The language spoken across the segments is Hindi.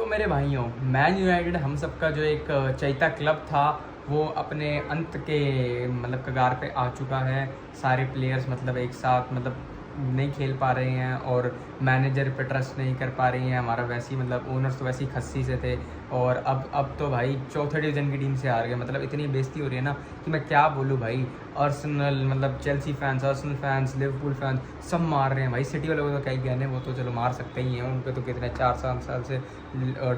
तो मेरे भाइयों, मैन यूनाइटेड हम सबका जो एक चहेता क्लब था वो अपने अंत के मतलब कगार पे आ चुका है। सारे प्लेयर्स मतलब एक साथ मतलब नहीं खेल पा रहे हैं और मैनेजर पे ट्रस्ट नहीं कर पा रही हैं। हमारा वैसे ही मतलब ओनर्स तो वैसे ही खस्सी से थे और अब तो भाई चौथे डिवीज़न की टीम से हार गए। मतलब इतनी बेइज्जती हो रही है ना कि मैं क्या बोलूँ भाई। आर्सेनल मतलब Chelsea fans, Arsenal fans, Liverpool fans सब मार रहे हैं भाई। सिटी वालों को तो कई कहने, वो तो चलो मार सकते ही हैं, उन पे तो कितने 4 साल से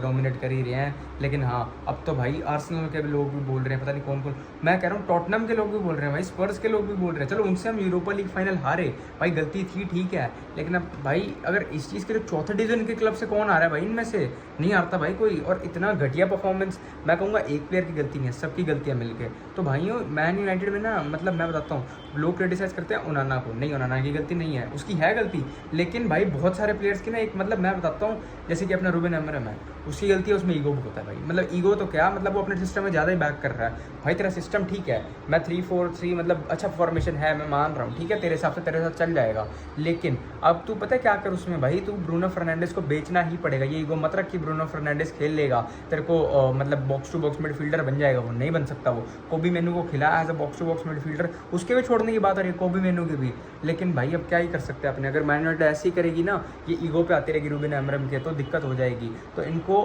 डोमिनेट कर ही रहे हैं। लेकिन हाँ, अब तो भाई आर्सेनल के भी लोग भी बोल रहे हैं, पता नहीं कौन कौन, मैं कह रहा हूँ टॉटनम के लोग भी बोल रहे हैं भाई, स्पर्स के लोग भी बोल रहे हैं। चलो उनसे हम यूरोपा लीग फाइनल हारे भाई, गलती थी ठीक है, लेकिन अब भाई अगर इस चीज़ के लिए चौथे डिवीजन के क्लब से कौन आ रहा है भाई, इनमें से नहीं हारता भाई कोई। और इतना घटिया परफॉर्मेंस, मैं कहूँगा एक प्लेयर की गलती नहीं है, सबकी गलतियाँ मिलके। तो भाइयों मैन यूनाइटेड में ना मतलब मैं बताता हूँ, लोग क्रिटिसाइज करते हैं उनाना को, नहीं उनाना की गलती नहीं है, उसकी है गलती, लेकिन भाई बहुत सारे प्लेयर्स की ना एक मतलब मैं बताता हूँ, जैसे कि अपना रूबेन अमरम है, उसकी गलती है, उसमें ईगो बहुत है भाई। मतलब ईगो तो क्या, मतलब वो अपने सिस्टम में ज़्यादा ही बैक कर रहा है। भाई तेरा सिस्टम ठीक है, मैं 3-4-3 मतलब अच्छा फॉर्मेशन है, मैं मान रहा हूँ, ठीक है तेरे हिसाब से तेरे साथ चल जाएगा, लेकिन अब तू पता है क्या कर उसमें भाई, तू ब्रूनो फर्नांडिस को बेचना ही पड़ेगा। ये ईगो मत रख कि ब्रूनो फर्नांडिस खेल लेगा तेरे को मतलब बॉक्स टू बॉक्स मिडफील्डर बन जाएगा, वो नहीं बन सकता। वो कोबी मेनू को खिला as a box to box midfielder, उसके भी छोड़ने की बात आ रही है, कोबी मेनू की भी। लेकिन भाई अब क्या ही कर सकते हैं अपने, अगर मैन यूनाइटेड ऐसी करेगी ना, ये ईगो पे आती रहेगी रूबेन अमरम के, तो दिक्कत हो जाएगी। तो इनको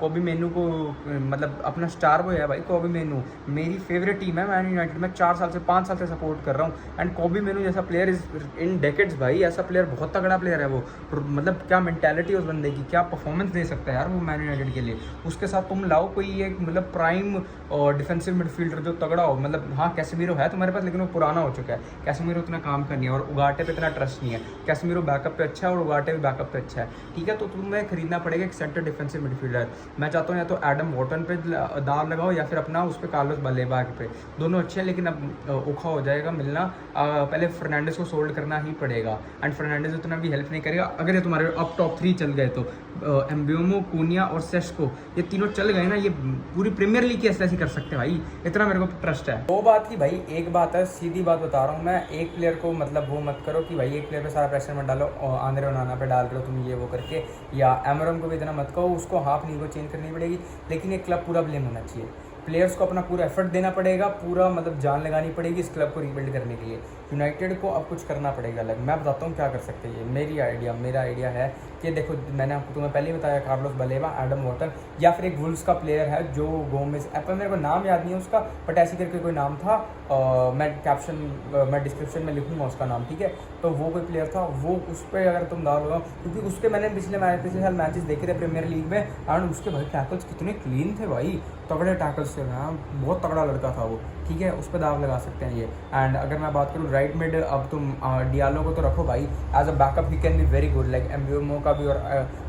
कोबी मेनू को मतलब अपना स्टार वो है भाई, कोबी मेनू मेरी फेवरेट टीम है मैन यूनाइटेड, मैं 5 साल से सपोर्ट कर रहा हूँ। एंड कोबी मेनू जैसा प्लेयर इज इन डेकेड्स भाई, ऐसा प्लेयर बहुत तगड़ा प्लेयर है वो। मतलब क्या मेंटालिटी उस बंदे की, क्या परफॉर्मेंस दे सकता है यार वो मैन यूनाइटेड के लिए। उसके साथ तुम लाओ कोई एक मतलब प्राइम और डिफेंसिव मिडफील्डर जो तगड़ा हो। मतलब हाँ कैसेमीरो है तुम्हारे पास, लेकिन वो पुराना हो चुका है, कैसेमीरो उतना काम करनी है, और उगाटे पे इतना ट्रस्ट नहीं है। कैसेमीरो बैकअप पे अच्छा है और उगाटे भी बैकअप पे अच्छा है, ठीक है। तो तुम्हें खरीदना पड़ेगा एक सेंटर डिफेंसिव मिडफील्डर। मैं चाहता हूँ या तो एडम वॉटन पे दाव लगाओ या फिर अपना उस पर कार्लोस बलेबा पे, दोनों अच्छे हैं, लेकिन अब औखा हो जाएगा मिलना। पहले फर्नांडिस को सोल्ड करना ही पड़ेगा, एंड फर्नांडिस उतना भी हेल्प नहीं करेगा। अगर ये तुम्हारे अब टॉप 3 चल गए तो एम्ब्यूमो, कूनिया और सेस्को, ये तीनों चल गए ना, ये पूरी प्रीमियर लीग की ऐसी कर सकते हैं भाई, इतना मेरे को ट्रस्ट है। वो बात की भाई एक बात है, सीधी बात बता रहा हूँ मैं, एक प्लेयर को मतलब वो मत करो कि भाई एक प्लेयर पे सारा प्रेशर मत डालो, आंद्रे ओनाना पे डाल रहे हो तुम ये वो करके, या एमरम को भी इतना मत कहो, उसको हाफ नी को चेंज करनी पड़ेगी। लेकिन एक क्लब पूरा ब्लेम होना चाहिए, प्लेयर्स को अपना पूरा एफर्ट देना पड़ेगा, पूरा मतलब जान लगानी पड़ेगी इस क्लब को रीबिल्ड करने के लिए। यूनाइटेड को अब कुछ करना पड़ेगा अलग। मैं बताता हूँ क्या कर सकते हैं, मेरा आइडिया है कि देखो, मैंने आपको तुम्हें पहले ही बताया, कार्लोस बलेबा, एडम वॉटन, या फिर एक वुल्स का प्लेयर है जो गोमेज, पर मेरे को नाम याद नहीं है उसका, बट ऐसी करके कोई नाम था, मैं डिस्क्रिप्शन में लिखूंगा उसका नाम, ठीक है। तो वो कोई प्लेयर था, वो उस पर अगर तुम डाल लगाओ, क्योंकि उसके मैंने पिछले साल मैचेस देखे थे प्रीमियर लीग में, एंड उसके भाई टैकल्स कितने क्लीन थे भाई, तगड़े टैकल्स थे, हाँ बहुत तगड़ा लड़का था वो, ठीक है। उस पर दाव लगा सकते हैं ये। एंड अगर मैं बात करूँ राइट मिड, अब तुम डियालो को तो रखो भाई as a backup, he can be very good, like Mbeumo का भी, और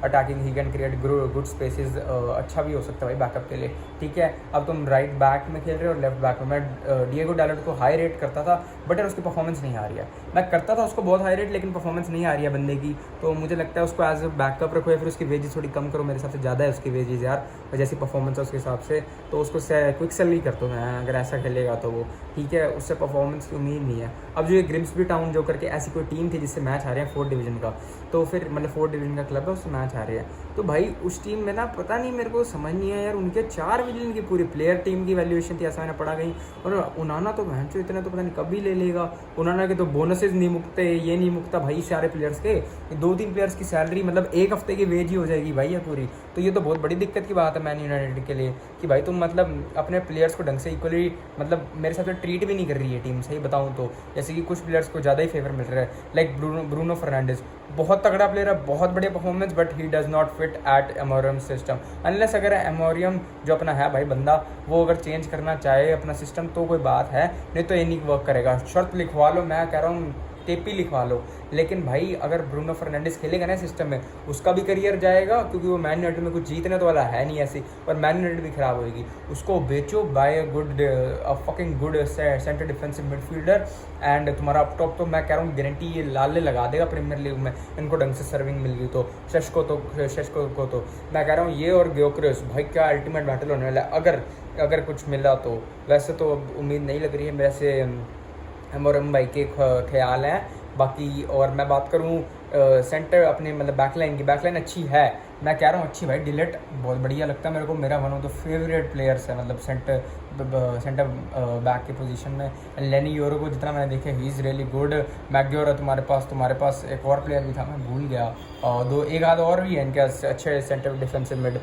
attacking he can create good spaces, अच्छा भी हो सकता है भाई बैकअप के लिए, ठीक है। अब तुम राइट बैक में खेल रहे हो और लेफ्ट बैक में, मैं डिएगो डैलट को हाई रेट करता था, बट यार उसकी परफॉर्मेंस नहीं आ रही है। मैं करता था उसको बहुत हाई रेट, लेकिन परफॉर्मेंस नहीं आ रही है बंदे की, तो मुझे लगता है उसको एज अ बैकअप रखो, या फिर उसकी वेजेस थोड़ी कम करो। मेरे हिसाब से ज़्यादा है उसकी वेजेस यार, जैसी परफॉर्मेंस है उसके हिसाब से, तो उसको क्विक सेल ही करता हूँ मैं अगर ऐसा खेलेगा तो वो, ठीक है। उससे परफॉर्मेंस की उम्मीद नहीं है। अब जो ये ग्रिम्सबी टाउन जो करके ऐसी कोई टीम थी जिससे मैच हारे हैं 4th डिवीज़न का, तो फिर मतलब 4th डिवीज़न का क्लब है, उससे मैच हारे हैं, तो भाई उस टीम में ना पता नहीं, मेरे को समझ नहीं है यार, उनके 4 मिलियन की पूरी प्लेयर टीम की वैल्यूएशन थी, ऐसा मैंने पढ़ा गई। और उनाना तो महंचो इतना तो पता नहीं कभी ले लेगा, उनाना के तो बोनसेस नहीं मुकते, ये नहीं मुकता भाई सारे प्लेयर्स के, 2-3 प्लेयर्स की सैलरी मतलब एक हफ्ते की वेज ही हो जाएगी भाई ये पूरी। तो ये तो बहुत बड़ी दिक्कत की बात है मैन यूनाइटेड के लिए, कि भाई तुम मतलब अपने प्लेयर्स को ढंग से इक्वली मतलब मेरे हिसाब से ट्रीट भी नहीं कर रही है टीम, सही बताऊं तो। जैसे कि कुछ प्लेयर्स को ज़्यादा ही फेवर मिल रहा है, लाइक ब्रूनो फर्नांडिस, बहुत तगड़ा प्लेयर है, बहुत बढ़िया performance, but he does not fit at Amorim system, unless अगर एमोरियम जो अपना है भाई बंदा, वो अगर चेंज करना चाहे अपना सिस्टम तो कोई बात है, नहीं तो ये नहीं वर्क करेगा। शर्त लिखवा लो, मैं कह रहा हूँ टेपी लिखवा लो, लेकिन भाई अगर ब्रूनो फर्नांडिस खेलेगा ना सिस्टम में, उसका भी करियर जाएगा, क्योंकि वो मैन यूनाइटेड में कुछ जीतने तो वाला है नहीं ऐसी, और मैन यूनाइटेड भी खराब होगी। उसको बेचो, buy fucking good centre defensive midfielder, and तुम्हारा अप टॉप तो मैं कह रहा हूँ गारंटी ये लाले लगा देगा प्रीमियर लीग में, इनको ढंग से सर्विंग मिल गई तो। शेष्को को तो मैं कह रहा हूँ ये और ग्योकरेस भाई क्या अल्टीमेट बैटल होने वाला है, अगर कुछ मिला तो। वैसे तो अब उम्मीद नहीं लग रही है मेरे से, एमोरम भाई के ख्याल हैं बाकी। और मैं बात करूँ सेंटर अपने मतलब बैकलाइन की, बैकलाइन अच्छी है, मैं कह रहा हूँ अच्छी भाई, डिलेट बहुत बढ़िया लगता है मेरे को, मेरा one of the favourite players है, मतलब सेंटर बैक की पोजीशन में। लेनी योरो को जितना मैंने देखा ही इज़ रियली गुड। मैग्योर है तुम्हारे पास एक और प्लेयर भी था, मैं भूल गया, एक आध और भी है इनके अच्छे centre defensive mid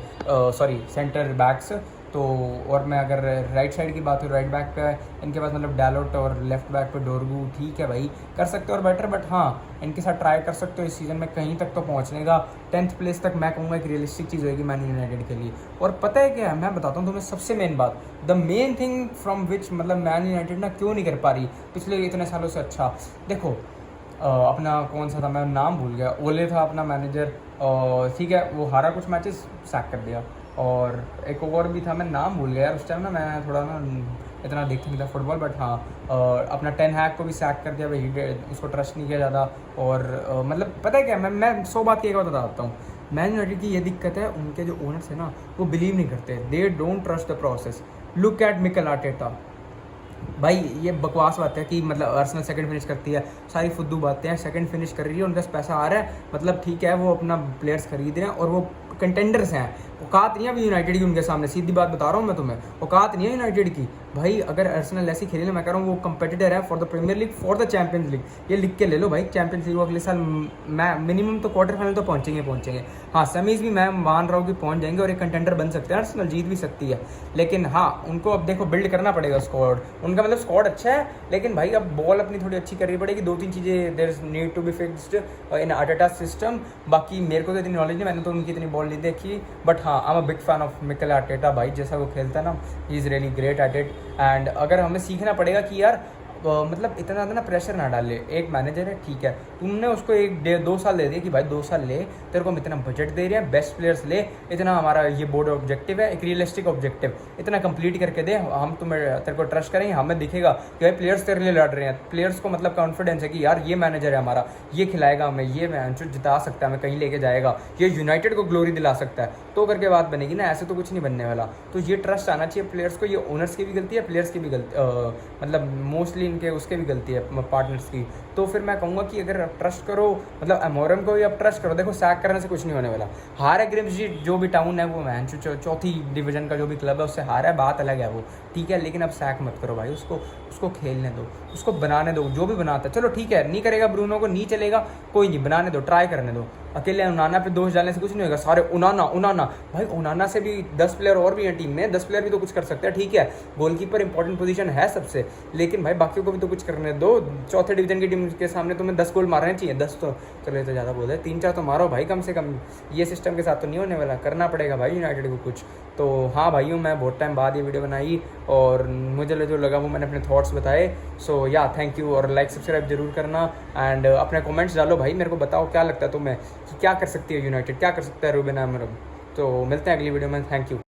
centre backs. तो और मैं अगर राइट साइड की बात हो, राइट बैक पे इनके पास मतलब डैलोट, और लेफ्ट बैक पे डोरगू, ठीक है भाई कर सकते हो और बेटर, बट हाँ इनके साथ ट्राई कर सकते हो इस सीज़न में कहीं तक तो पहुंचने का। 10th प्लेस तक मैं कहूँगा एक रियलिस्टिक चीज़ होगी मैन यूनाइटेड के लिए। और पता है क्या है, मैं बताता हूँ तुम्हें सबसे मेन बात, the main thing from which मतलब मैन यूनाइटेड ना क्यों नहीं कर पा रही पिछले इतने सालों से अच्छा। देखो अपना कौन सा था, मैं नाम भूल गया, ओले था अपना मैनेजर, ठीक है वो हारा कुछ मैचेस, सैक कर दिया। और एक और भी था, मैं नाम भूल गया यार, उस टाइम ना मैं थोड़ा ना इतना देखते नहीं था फुटबॉल, बट हाँ अपना टेन हैग को भी सैक कर दिया भाई, उसको ट्रस्ट नहीं किया ज़्यादा। और मतलब पता है क्या, मैं 100 बात की एक बात बताता हूँ, मैन यूनाइटेड की ये दिक्कत है, उनके जो ओनर्स है ना वो बिलीव नहीं करते, they don't trust the process. Look at Mikel Arteta भाई, ये बकवास बात है कि मतलब अर्सेनल सेकंड फिनिश करती है, सारी फुद्दू बातें हैं, सेकंड फिनिश कर रही है, उनके पास पैसा आ रहा है, मतलब ठीक है वो अपना प्लेयर्स खरीद रहे हैं और वो कंटेंडर्स हैं। औकात नहीं है अभी यूनाइटेड की उनके सामने, सीधी बात बता रहा हूँ मैं तुम्हें, औकात नहीं है यूनाइटेड की भाई। अगर अर्सेनल ऐसी खेले ना, मैं कह रहा हूँ वो कंपेटिटर है for the Premier League, for the Champions League, ये लिख के ले लो भाई। चैंपियंस लीग अगले साल मैं मिनिमम तो क्वार्टर फाइनल तो पहुंचेंगे। हाँ सेमीज भी मैं मान रहा हूँ कि पहुंच जाएंगे और एक कंटेंडर बन सकते हैं, अर्सेनल जीत भी सकती है। लेकिन हाँ उनको अब देखो बिल्ड करना पड़ेगा स्क्वाड, उनका मतलब स्क्वाड अच्छा है, लेकिन भाई अब बॉल अपनी थोड़ी अच्छी करनी पड़ेगी, 2-3 चीज़ें there is need to be fixed in Arteta system. बाकी मेरे को तो इतनी नॉलेज नहीं, मैंने तो उनकी इतनी बॉल नहीं देखी, बट हाँ I am a big fan of Mikel Arteta भाई, जैसा वो खेलता है ना he is really great at it. And अगर हमें सीखना पड़ेगा कि यार मतलब इतना ज़्यादा ना प्रेशर ना डाले, एक मैनेजर है ठीक है, तुमने उसको 1-2 साल दे दिए कि भाई 2 साल ले, तेरे को हम इतना बजट दे रहे हैं, बेस्ट प्लेयर्स ले, इतना हमारा ये बोर्ड ऑब्जेक्टिव है, एक रियलिस्टिक ऑब्जेक्टिव, इतना कंप्लीट करके दे, हम तेरे को ट्रस्ट करेंगे, हमें दिखेगा कि भाई प्लेयर्स तेरे लिए लड़ रहे हैं, प्लेयर्स को मतलब कॉन्फिडेंस है कि यार ये मैनेजर है हमारा, ये खिलाएगा हमें, ये मैच जिता सकता है, हमें कहीं लेके जाएगा, ये यूनाइटेड को ग्लोरी दिला सकता है, तो करके बात बनेगी ना, ऐसे तो कुछ नहीं बनने वाला। तो ये ट्रस्ट आना चाहिए प्लेयर्स को, ये ओनर्स की भी गलती है, प्लेयर्स की भी गलती, मतलब मोस्टली इनके उसके भी गलती है पार्टनर्स की। तो फिर मैं कहूँगा कि अगर आप ट्रस्ट करो, मतलब अमोरम को भी आप ट्रस्ट करो, देखो सैक करने से कुछ नहीं होने वाला। हार है ग्रिम्सजी जो भी टाउन है वो मैन चौथी डिवीजन का जो भी क्लब है उससे हारा है, बात अलग है वो, ठीक है, लेकिन अब सैक मत करो भाई, उसको खेलने दो, उसको बनाने दो, जो भी बनाता है चलो ठीक है, नहीं करेगा ब्रूनो को, नहीं चलेगा कोई नहीं, बनाने दो, ट्राई करने दो। अकेले उनाना पे दोष डालने से कुछ नहीं होगा, सारे उनाना भाई, उनाना से भी 10 प्लेयर और भी हैं टीम में, 10 प्लेयर भी तो कुछ कर सकते हैं, ठीक है गोलकीपर इंपॉर्टेंट पोजीशन है सबसे, लेकिन भाई बाकियों को भी तो कुछ करने दो। चौथे डिवीजन की टीम के सामने तुम्हें 10 गोल मारने चाहिए, 10 तो चलो ये तो ज़्यादा बोल है, 3-4 तो मारो भाई कम से कम, ये सिस्टम के साथ तो नहीं होने वाला, करना पड़ेगा भाई यूनाइटेड को कुछ। तो हाँ भाइयों, मैं बहुत टाइम बाद ये वीडियो बनाई और मुझे जो लगा वो मैंने अपने थॉट्स बताए। सो या थैंक यू, और लाइक सब्सक्राइब जरूर करना एंड अपने कमेंट्स डालो भाई, मेरे को बताओ क्या लगता है तुम्हें कि क्या कर सकती है यूनाइटेड, क्या कर सकता है रूबेन अमोरिम। तो मिलते हैं अगली वीडियो में, थैंक यू।